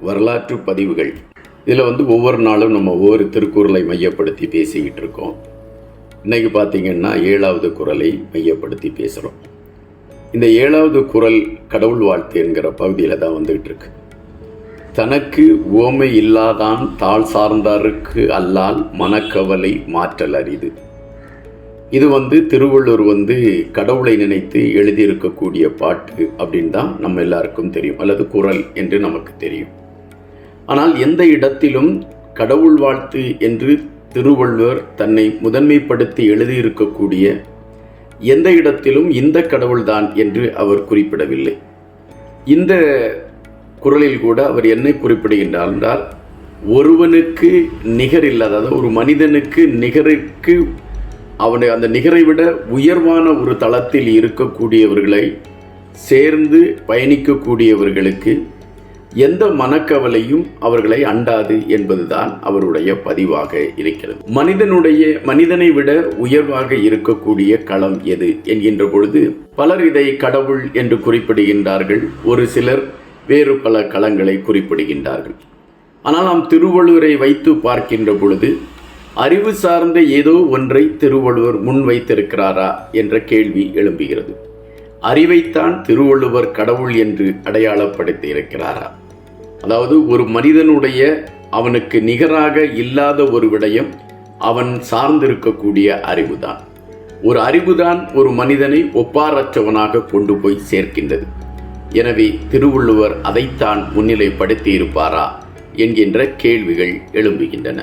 வரலாற்று பதிவுகள். இதில் ஒவ்வொரு நாளும் நம்ம ஒவ்வொரு திருக்குறளை மையப்படுத்தி பேசிக்கிட்டு இருக்கோம். இன்றைக்கி பார்த்திங்கன்னா 7வது குறளை மையப்படுத்தி பேசுகிறோம். இந்த 7வது குறள் கடவுள் வாழ்த்து என்கிற பகுதியில் தான் வந்துகிட்டு இருக்கு. தனக்கு ஓமை இல்லாதான் தாழ் சார்ந்தாருக்கு அல்லால் மனக்கவலை மாற்றல் அரிது. இது திருவள்ளுவர் கடவுளை நினைத்து எழுதியிருக்கக்கூடிய பாட்டு அப்படின்னு தான் நம்ம எல்லாருக்கும் தெரியும், அல்லது குறள் என்று நமக்கு தெரியும். ஆனால் எந்த இடத்திலும் கடவுள் வாழ்த்து என்று திருவள்ளுவர் தன்னை முதன்மைப்படுத்தி எழுதியிருக்கக்கூடிய எந்த இடத்திலும் இந்த கடவுள்தான் என்று அவர் குறிப்பிடவில்லை. இந்த குறளில் கூட அவர் என்னை குறிப்பிடுகின்றார் என்றால், ஒருவனுக்கு நிகர் இல்லாத, அதாவது ஒரு மனிதனுக்கு நிகருக்கு அவனை அந்த நிகரை விட உயர்வான ஒரு தளத்தில் இருக்கக்கூடியவர்களை சேர்ந்து பயணிக்கக்கூடியவர்களுக்கு எந்த மனக்கவலையும் அவர்களை அண்டாது என்பதுதான் அவருடைய பதிவாக இருக்கிறது. மனிதனை விட உயர்வாக இருக்கக்கூடிய களம் எது என்கின்ற பொழுது பலர் இதை கடவுள் என்று குறிப்பிடுகின்றார்கள், ஒரு சிலர் வேறு பல களங்களை குறிப்பிடுகின்றார்கள். ஆனால் நாம் திருவள்ளுவரை வைத்து பார்க்கின்ற பொழுது அறிவு சார்ந்த ஏதோ ஒன்றை திருவள்ளுவர் முன்வைத்திருக்கிறாரா என்ற கேள்வி எழும்புகிறது. அறிவைத்தான் திருவள்ளுவர் கடவுள் என்று அடையாளப்படுத்தி இருக்கிறாரா? அதாவது ஒரு மனிதனுடைய அவனுக்கு நிகராக இல்லாத ஒரு விடயம் அவன் சார்ந்திருக்கக்கூடிய அறிவுதான். ஒரு அறிவுதான் ஒரு மனிதனை ஒப்பாரற்றவனாக கொண்டு போய் சேர்க்கின்றது. எனவே திருவள்ளுவர் அதைத்தான் முன்னிலைப்படுத்தி இருப்பாரா என்கின்ற கேள்விகள் எழும்புகின்றன.